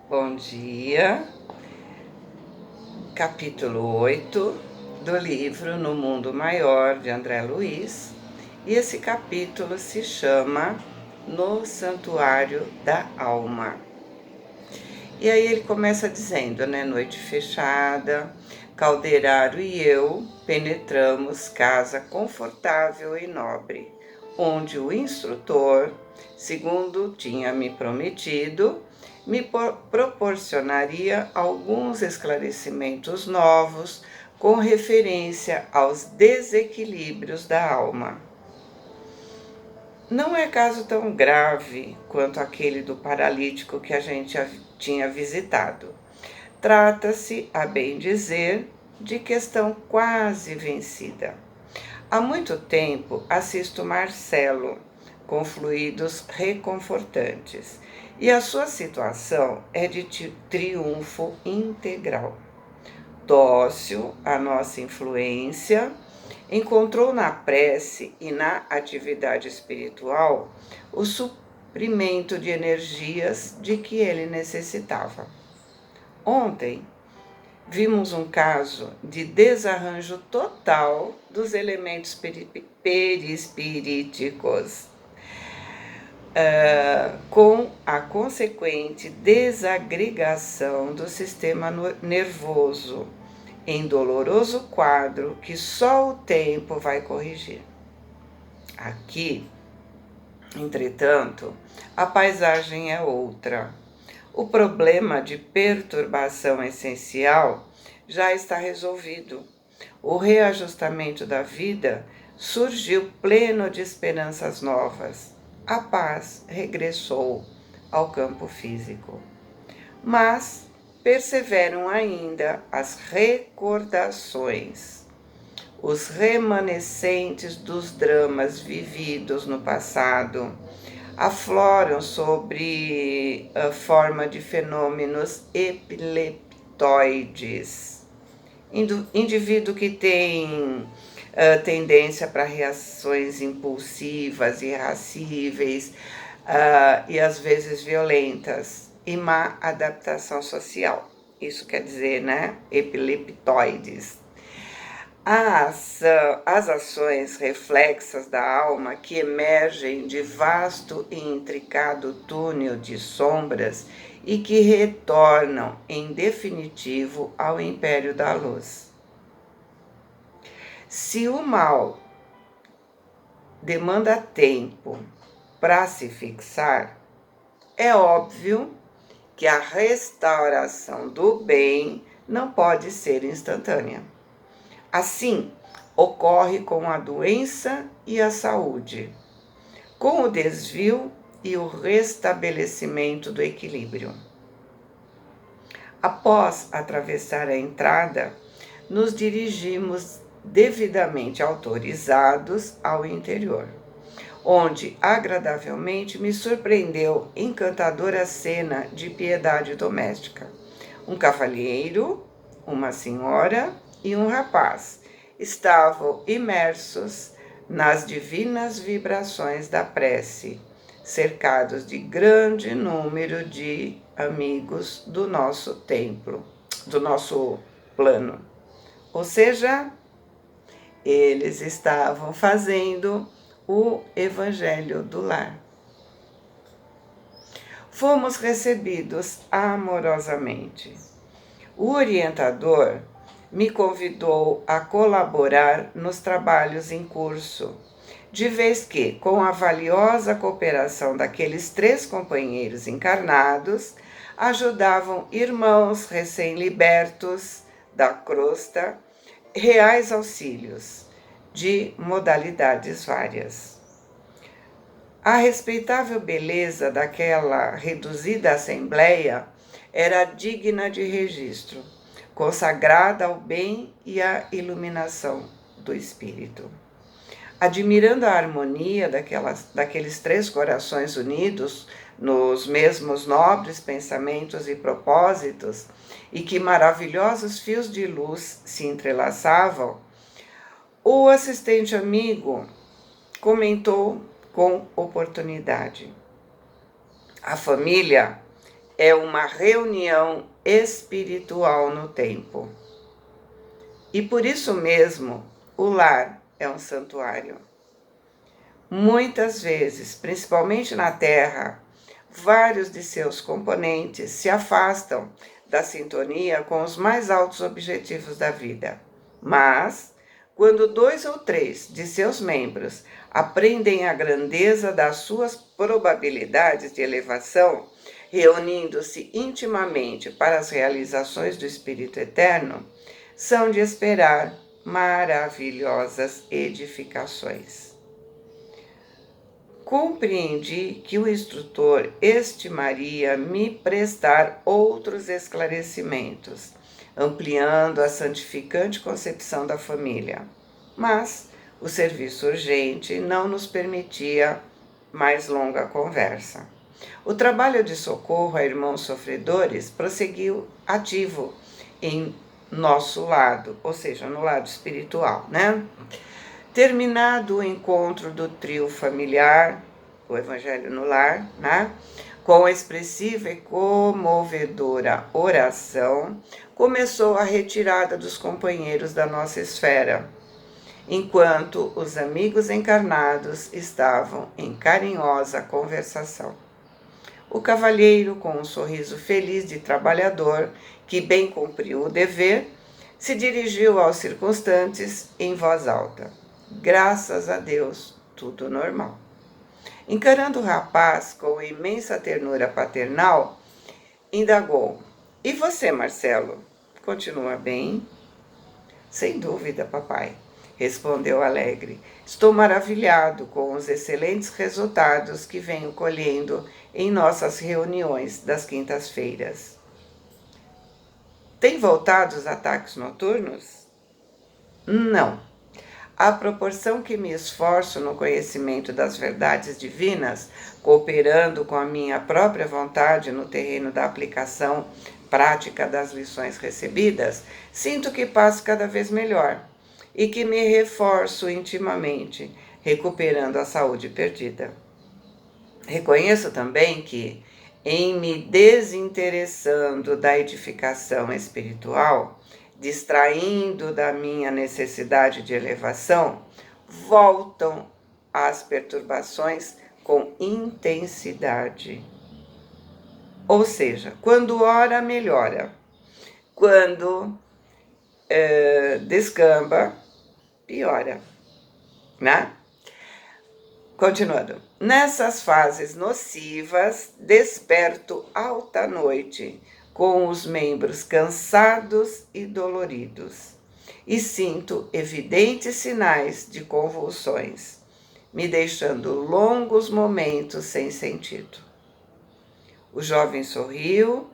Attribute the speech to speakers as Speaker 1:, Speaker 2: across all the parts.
Speaker 1: Bom dia, capítulo 8 do livro No Mundo Maior, de André Luiz, e esse capítulo se chama No Santuário da Alma. E aí ele começa dizendo, né, noite fechada, Calderaro e eu penetramos casa confortável e nobre, onde o instrutor, segundo tinha me prometido, me proporcionaria alguns esclarecimentos novos com referência aos desequilíbrios da alma. Não é caso tão grave quanto aquele do paralítico que a gente tinha visitado. Trata-se, a bem dizer, de questão quase vencida. Há muito tempo assisto Marcelo, com fluidos reconfortantes, e a sua situação é de triunfo integral. Dócil à nossa influência, encontrou na prece e na atividade espiritual o suprimento de energias de que ele necessitava. Ontem, vimos um caso de desarranjo total dos elementos perispiríticos, com a consequente desagregação do sistema nervoso, em doloroso quadro que só o tempo vai corrigir. Aqui, entretanto, a paisagem é outra. O problema de perturbação essencial já está resolvido. O reajustamento da vida surgiu pleno de esperanças novas. A paz regressou ao campo físico. Mas perseveram ainda as recordações, os remanescentes dos dramas vividos no passado, afloram sobre a forma de fenômenos epileptoides. Indivíduo que tem tendência para reações impulsivas, irascíveis e às vezes violentas, e má adaptação social. Isso quer dizer, né? Epileptoides. As ações reflexas da alma que emergem de vasto e intricado túnel de sombras e que retornam, em definitivo, ao império da luz. Se o mal demanda tempo para se fixar, é óbvio que a restauração do bem não pode ser instantânea. Assim, ocorre com a doença e a saúde, com o desvio e o restabelecimento do equilíbrio. Após atravessar a entrada, nos dirigimos devidamente autorizados ao interior, onde agradavelmente me surpreendeu encantadora cena de piedade doméstica. Um cavalheiro, uma senhora e um rapaz estavam imersos nas divinas vibrações da prece, cercados de grande número de amigos do nosso templo, do nosso plano. Ou seja, eles estavam fazendo o Evangelho do Lar. Fomos recebidos amorosamente. O orientador me convidou a colaborar nos trabalhos em curso, de vez que, com a valiosa cooperação daqueles 3 companheiros encarnados, ajudavam irmãos recém-libertos da crosta, reais auxílios de modalidades várias. A respeitável beleza daquela reduzida assembleia era digna de registro, consagrada ao bem e à iluminação do espírito. Admirando a harmonia daqueles 3 corações unidos nos mesmos nobres pensamentos e propósitos, e que maravilhosos fios de luz se entrelaçavam, o assistente amigo comentou com oportunidade: a família é uma reunião espiritual no tempo. E por isso mesmo, o lar é um santuário. Muitas vezes, principalmente na Terra, vários de seus componentes se afastam da sintonia com os mais altos objetivos da vida. Mas, quando 2 ou 3 de seus membros aprendem a grandeza das suas probabilidades de elevação, reunindo-se intimamente para as realizações do Espírito Eterno, são de esperar maravilhosas edificações. Compreendi que o instrutor estimaria me prestar outros esclarecimentos, ampliando a santificante concepção da família. Mas o serviço urgente não nos permitia mais longa conversa. O trabalho de socorro a irmãos sofredores prosseguiu ativo em nosso lado, ou seja, no lado espiritual, né? Terminado o encontro do trio familiar, o Evangelho no Lar, né? Com a expressiva e comovedora oração, começou a retirada dos companheiros da nossa esfera, enquanto os amigos encarnados estavam em carinhosa conversação. O cavalheiro, com um sorriso feliz de trabalhador, que bem cumpriu o dever, se dirigiu aos circunstantes em voz alta. Graças a Deus, tudo normal. Encarando o rapaz com imensa ternura paternal, indagou: E você, Marcelo? Continua bem? Sem dúvida, papai, respondeu alegre. Estou maravilhado com os excelentes resultados que venho colhendo em nossas reuniões das quintas-feiras. Tem voltado os ataques noturnos? Não. À proporção que me esforço no conhecimento das verdades divinas, cooperando com a minha própria vontade no terreno da aplicação prática das lições recebidas, sinto que passo cada vez melhor e que me reforço intimamente, recuperando a saúde perdida. Reconheço também que, em me desinteressando da edificação espiritual, distraindo da minha necessidade de elevação, voltam as perturbações com intensidade. Ou seja, quando ora, melhora. Quando descamba, piora, né? Continuando. Nessas fases nocivas, desperto alta noite, com os membros cansados e doloridos, e sinto evidentes sinais de convulsões, me deixando longos momentos sem sentido. O jovem sorriu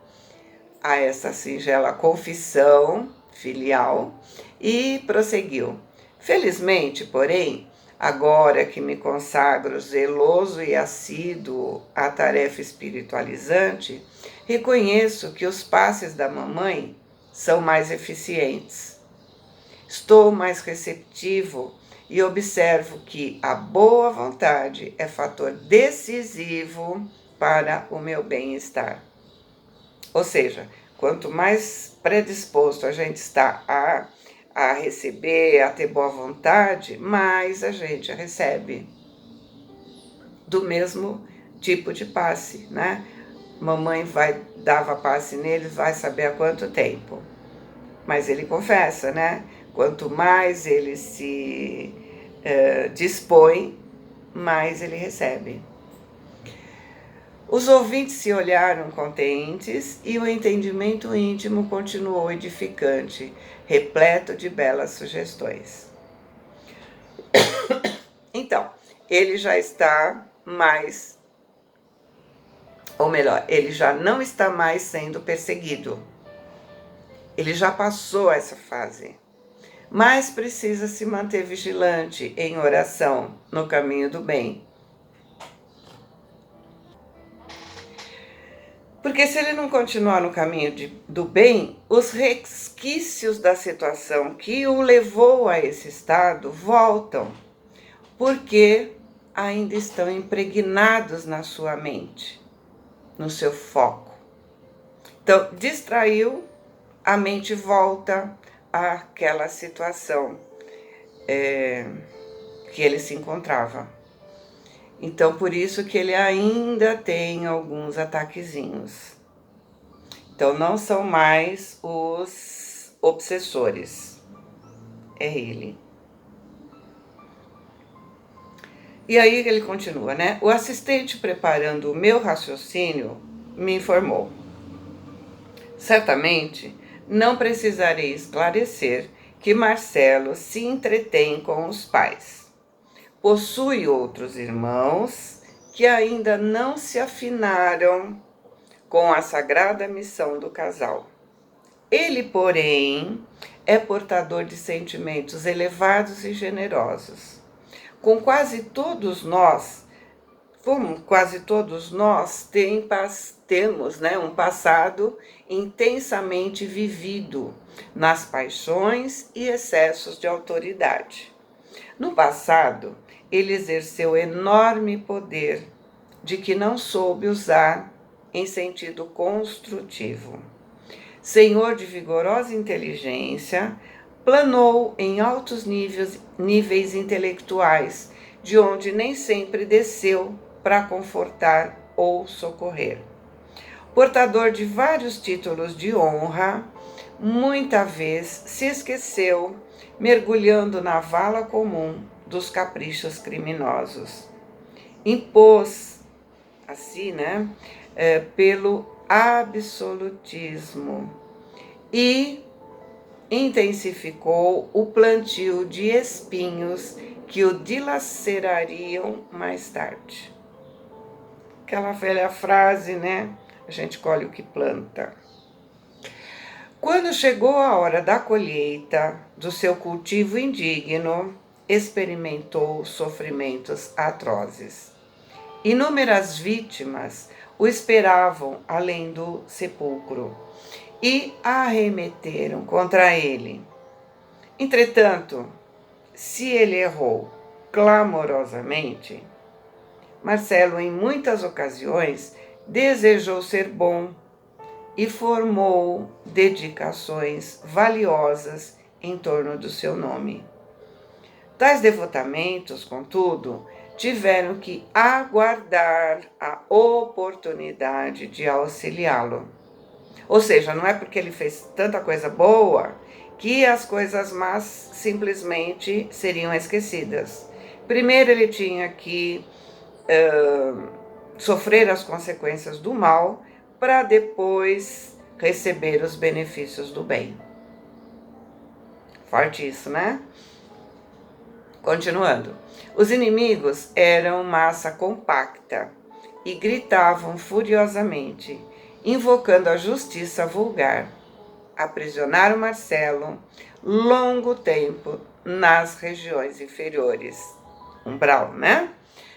Speaker 1: a essa singela confissão filial e prosseguiu. Felizmente, porém, agora que me consagro zeloso e assíduo à tarefa espiritualizante, reconheço que os passes da mamãe são mais eficientes. Estou mais receptivo e observo que a boa vontade é fator decisivo para o meu bem-estar. Ou seja, quanto mais predisposto a gente está a receber, a ter boa vontade, mais a gente recebe do mesmo tipo de passe, né? Mamãe dava passe neles, vai saber há quanto tempo. Mas ele confessa, né? Quanto mais ele se dispõe, mais ele recebe. Os ouvintes se olharam contentes e o entendimento íntimo continuou edificante, repleto de belas sugestões. Então, ele já está mais, ou melhor, ele já não está mais sendo perseguido. Ele já passou essa fase, mas precisa se manter vigilante em oração no caminho do bem. Porque se ele não continuar no caminho do bem, os resquícios da situação que o levou a esse estado voltam, porque ainda estão impregnados na sua mente, no seu foco. Então, distraiu, a mente volta àquela situação que ele se encontrava. Então, por isso que ele ainda tem alguns ataquezinhos. Então, não são mais os obsessores, é ele. E aí ele continua, né? O assistente preparando o meu raciocínio me informou. Certamente, não precisarei esclarecer que Marcelo se entretém com os pais. Possui outros irmãos que ainda não se afinaram com a sagrada missão do casal. Ele, porém, é portador de sentimentos elevados e generosos. Como quase todos nós, temos, né, um passado intensamente vivido nas paixões e excessos de autoridade. No passado, ele exerceu enorme poder de que não soube usar em sentido construtivo. Senhor de vigorosa inteligência, planou em altos níveis intelectuais, de onde nem sempre desceu para confortar ou socorrer. Portador de vários títulos de honra, muita vez se esqueceu, mergulhando na vala comum dos caprichos criminosos. Impôs, assim, né, pelo absolutismo e intensificou o plantio de espinhos que o dilacerariam mais tarde. Aquela velha frase, né? A gente colhe o que planta. Quando chegou a hora da colheita do seu cultivo indigno, experimentou sofrimentos atrozes. Inúmeras vítimas o esperavam além do sepulcro e arremeteram contra ele. Entretanto, se ele errou clamorosamente, Marcelo, em muitas ocasiões, desejou ser bom e formou dedicações valiosas em torno do seu nome. Tais devotamentos, contudo, tiveram que aguardar a oportunidade de auxiliá-lo. Ou seja, não é porque ele fez tanta coisa boa que as coisas más simplesmente seriam esquecidas. Primeiro ele tinha que sofrer as consequências do mal para depois receber os benefícios do bem. Forte isso, né? Continuando. Os inimigos eram massa compacta e gritavam furiosamente, invocando a justiça vulgar. Aprisionaram Marcelo longo tempo nas regiões inferiores. Umbral, né?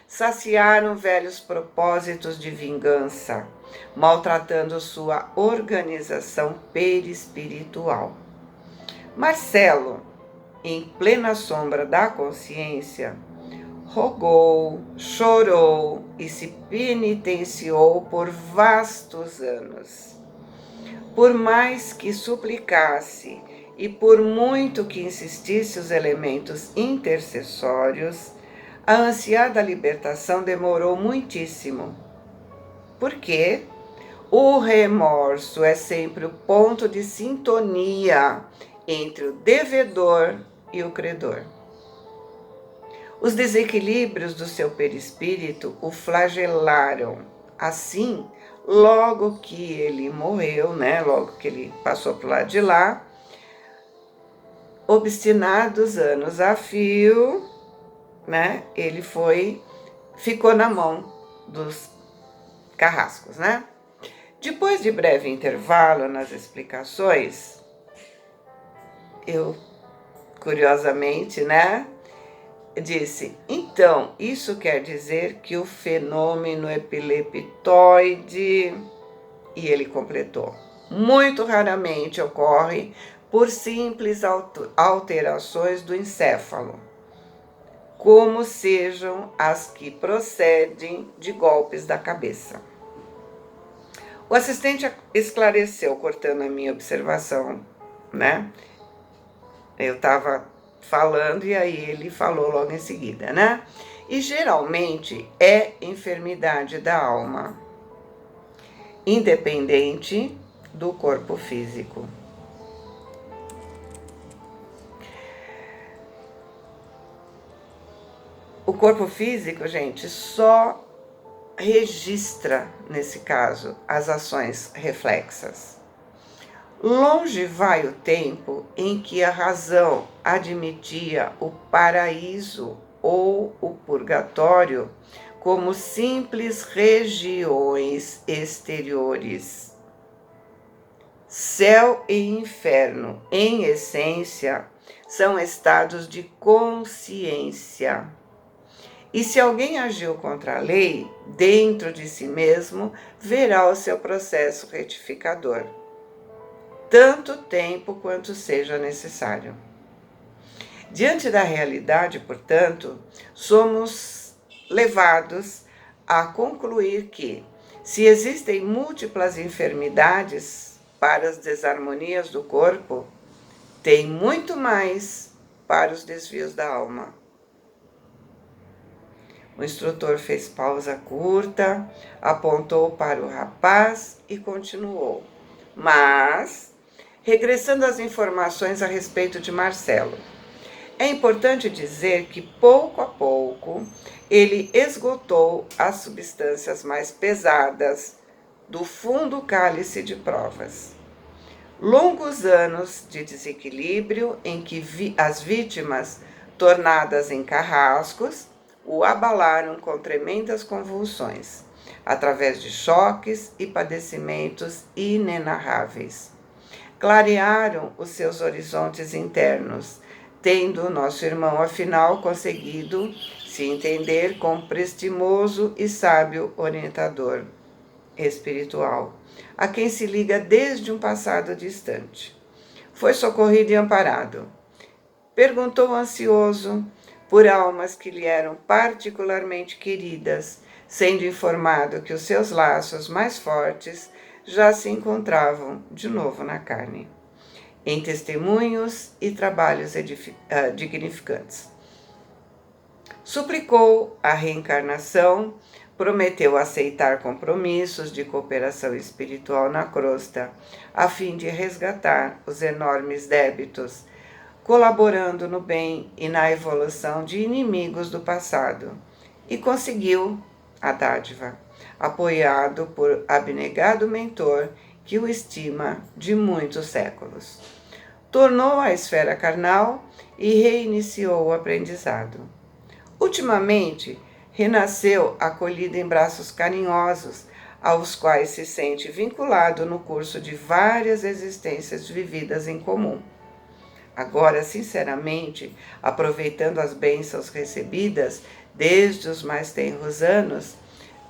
Speaker 1: Saciaram velhos propósitos de vingança, maltratando sua organização perispiritual. Marcelo, em plena sombra da consciência, rogou, chorou e se penitenciou por vastos anos. Por mais que suplicasse e por muito que insistisse os elementos intercessórios, a ansiada libertação demorou muitíssimo. Porque o remorso é sempre o ponto de sintonia entre o devedor e o credor. Os desequilíbrios do seu perispírito o flagelaram. Assim, logo que ele morreu, né, logo que ele passou para o lado de lá, obstinados anos a fio, né, ele ficou na mão dos carrascos, né? Depois de breve intervalo nas explicações, eu, curiosamente, né, disse, então, isso quer dizer que o fenômeno epileptoide, e ele completou, muito raramente ocorre por simples alterações do encéfalo, como sejam as que procedem de golpes da cabeça. O assistente esclareceu, cortando a minha observação, né? Eu estava falando e aí ele falou logo em seguida, né? E geralmente é enfermidade da alma, independente do corpo físico. O corpo físico, gente, só registra, nesse caso, as ações reflexas. Longe vai o tempo em que a razão admitia o paraíso ou o purgatório como simples regiões exteriores. Céu e inferno, em essência, são estados de consciência. E se alguém agiu contra a lei, dentro de si mesmo, verá o seu processo retificador. Tanto tempo quanto seja necessário. Diante da realidade, portanto, somos levados a concluir que, se existem múltiplas enfermidades para as desarmonias do corpo, tem muito mais para os desvios da alma. O instrutor fez pausa curta, apontou para o rapaz e continuou. Mas, regressando às informações a respeito de Marcelo, é importante dizer que, pouco a pouco, ele esgotou as substâncias mais pesadas do fundo cálice de provas. Longos anos de desequilíbrio em que as vítimas, tornadas em carrascos, o abalaram com tremendas convulsões, através de choques e padecimentos inenarráveis. Clarearam os seus horizontes internos, tendo nosso irmão, afinal, conseguido se entender com prestimoso e sábio orientador espiritual, a quem se liga desde um passado distante. Foi socorrido e amparado. Perguntou ansioso por almas que lhe eram particularmente queridas, sendo informado que os seus laços mais fortes já se encontravam de novo na carne, em testemunhos e trabalhos dignificantes. Suplicou a reencarnação, prometeu aceitar compromissos de cooperação espiritual na crosta, a fim de resgatar os enormes débitos, colaborando no bem e na evolução de inimigos do passado, e conseguiu a dádiva, apoiado por abnegado mentor que o estima de muitos séculos. Tornou à esfera carnal e reiniciou o aprendizado. Ultimamente, renasceu acolhido em braços carinhosos, aos quais se sente vinculado no curso de várias existências vividas em comum. Agora, sinceramente, aproveitando as bênçãos recebidas desde os mais tenros anos,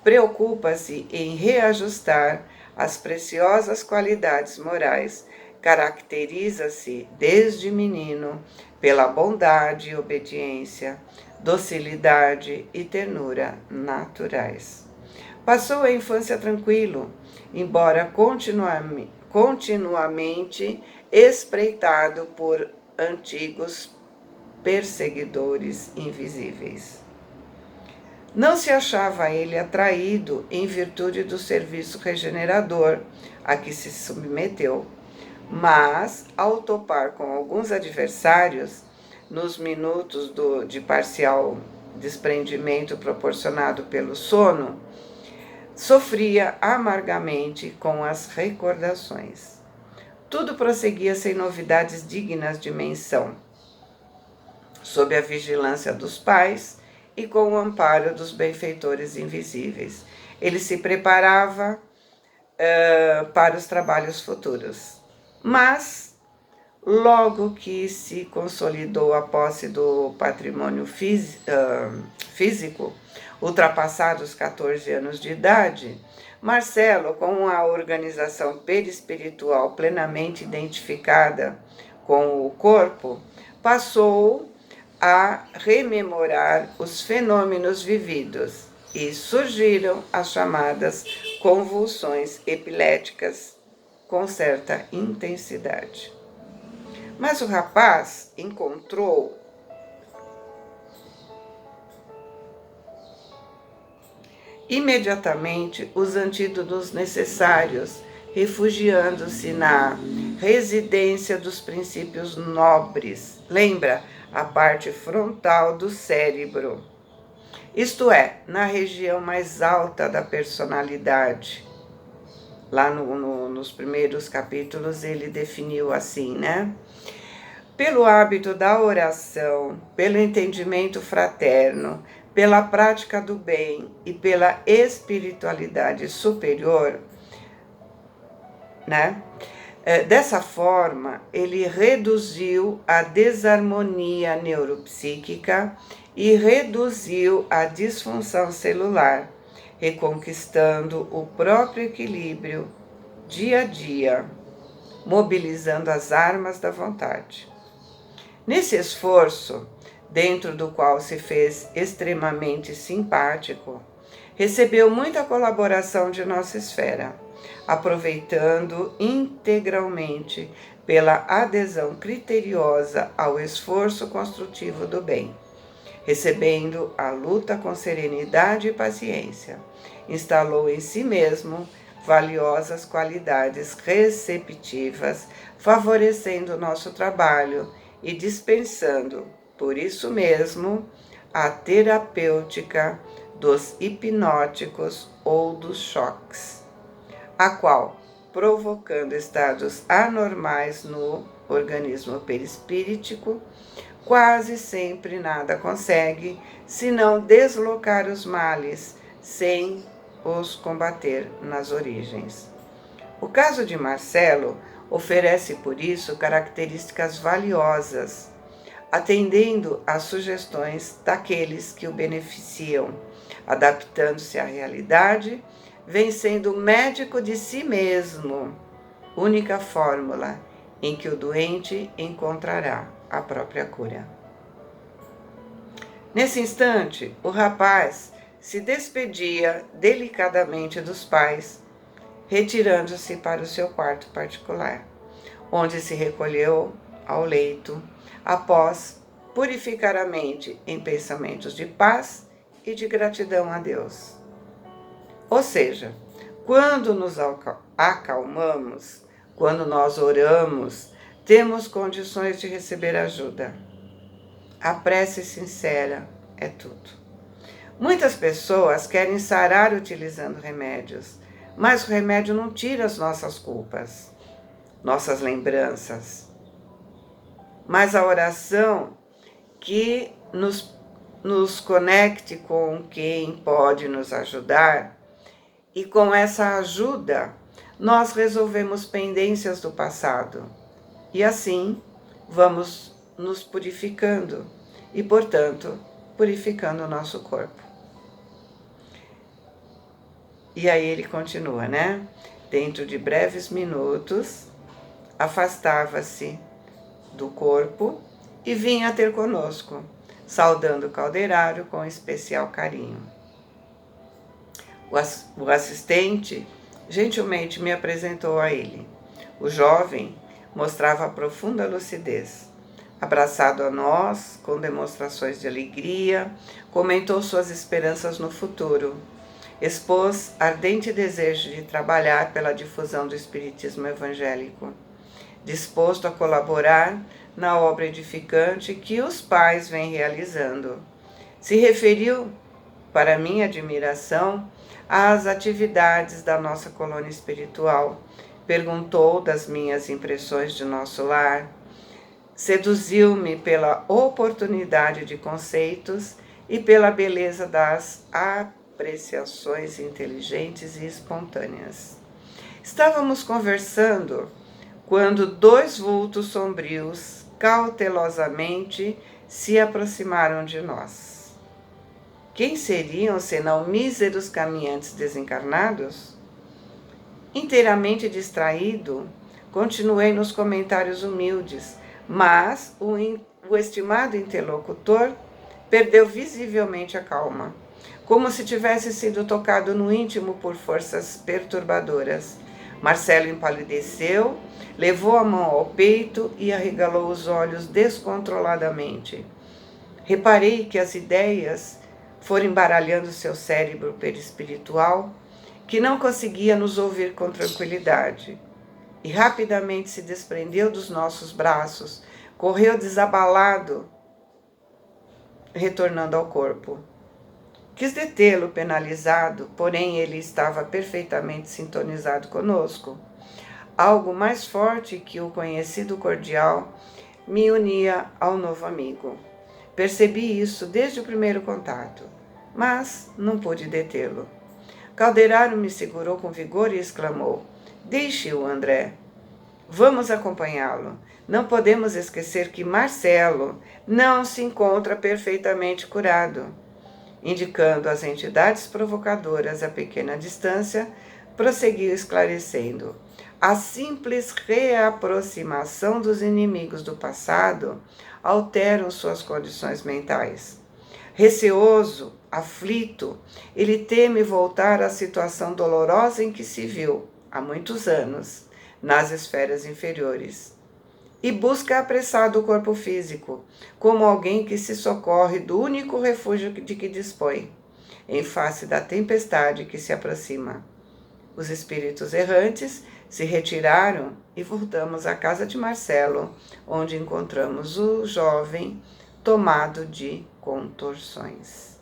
Speaker 1: preocupa-se em reajustar as preciosas qualidades morais. Caracteriza-se desde menino pela bondade e obediência, docilidade e ternura naturais. Passou a infância tranquilo, embora continuamente espreitado por antigos perseguidores invisíveis. Não se achava ele atraído em virtude do serviço regenerador a que se submeteu, mas, ao topar com alguns adversários, nos minutos de parcial desprendimento proporcionado pelo sono, sofria amargamente com as recordações. Tudo prosseguia sem novidades dignas de menção, sob a vigilância dos pais e com o amparo dos benfeitores invisíveis. Ele se preparava para os trabalhos futuros. Mas, logo que se consolidou a posse do patrimônio físico, ultrapassados 14 anos de idade, Marcelo, com a organização perispiritual plenamente identificada com o corpo, passou a rememorar os fenômenos vividos e surgiram as chamadas convulsões epiléticas com certa intensidade. Mas o rapaz encontrou imediatamente os antídotos necessários, refugiando-se na residência dos princípios nobres. Lembra? A parte frontal do cérebro. Isto é, na região mais alta da personalidade. Lá nos primeiros capítulos ele definiu assim, né? Pelo hábito da oração, pelo entendimento fraterno, pela prática do bem e pela espiritualidade superior, né? Dessa forma, ele reduziu a desarmonia neuropsíquica e reduziu a disfunção celular, reconquistando o próprio equilíbrio dia a dia, mobilizando as armas da vontade. Nesse esforço, dentro do qual se fez extremamente simpático, recebeu muita colaboração de nossa esfera, aproveitando integralmente pela adesão criteriosa ao esforço construtivo do bem, recebendo a luta com serenidade e paciência, instalou em si mesmo valiosas qualidades receptivas, favorecendo o nosso trabalho e dispensando, por isso mesmo, a terapêutica dos hipnóticos ou dos choques, a qual, provocando estados anormais no organismo perispíritico, quase sempre nada consegue, senão deslocar os males, sem os combater nas origens. O caso de Marcelo oferece, por isso, características valiosas, atendendo às sugestões daqueles que o beneficiam, adaptando-se à realidade, vencendo o médico de si mesmo, única fórmula em que o doente encontrará a própria cura. Nesse instante, o rapaz se despedia delicadamente dos pais, retirando-se para o seu quarto particular, onde se recolheu ao leito, após purificar a mente em pensamentos de paz e de gratidão a Deus. Ou seja, quando nos acalmamos, quando nós oramos, temos condições de receber ajuda. A prece sincera é tudo. Muitas pessoas querem sarar utilizando remédios, mas o remédio não tira as nossas culpas, nossas lembranças. Mas a oração que nos conecte com quem pode nos ajudar, e com essa ajuda nós resolvemos pendências do passado, e assim vamos nos purificando e, portanto, purificando o nosso corpo. E aí ele continua, né? Dentro de breves minutos, afastava-se do corpo e vinha ter conosco, saudando o calderário com especial carinho. O assistente gentilmente me apresentou a ele. O jovem mostrava profunda lucidez. Abraçado a nós, com demonstrações de alegria, comentou suas esperanças no futuro. Expôs ardente desejo de trabalhar pela difusão do espiritismo evangélico, disposto a colaborar na obra edificante que os pais vêm realizando. Se referiu, para minha admiração, às atividades da nossa colônia espiritual, perguntou das minhas impressões de nosso lar, seduziu-me pela oportunidade de conceitos e pela beleza das apreciações inteligentes e espontâneas. Estávamos conversando quando dois vultos sombrios cautelosamente se aproximaram de nós. Quem seriam senão míseros caminhantes desencarnados? Inteiramente distraído, continuei nos comentários humildes, mas o estimado interlocutor perdeu visivelmente a calma. como se tivesse sido tocado no íntimo por forças perturbadoras. Marcelo empalideceu, levou a mão ao peito e arregalou os olhos descontroladamente. Reparei que as ideias foram embaralhando seu cérebro perispiritual, que não conseguia nos ouvir com tranquilidade, e rapidamente se desprendeu dos nossos braços, correu desabalado, retornando ao corpo. Quis detê-lo penalizado, porém ele estava perfeitamente sintonizado conosco. Algo mais forte que o conhecido cordial me unia ao novo amigo. Percebi isso desde o primeiro contato, mas não pude detê-lo. Calderaro me segurou com vigor e exclamou: Deixe-o, André. Vamos acompanhá-lo. Não podemos esquecer que Marcelo não se encontra perfeitamente curado. Indicando as entidades provocadoras a pequena distância, prosseguiu esclarecendo: a simples reaproximação dos inimigos do passado alteram suas condições mentais. Receoso, aflito, ele teme voltar à situação dolorosa em que se viu há muitos anos, nas esferas inferiores, e busca apressado o corpo físico, como alguém que se socorre do único refúgio de que dispõe, em face da tempestade que se aproxima. Os espíritos errantes se retiraram e voltamos à casa de Marcelo, onde encontramos o jovem tomado de contorções.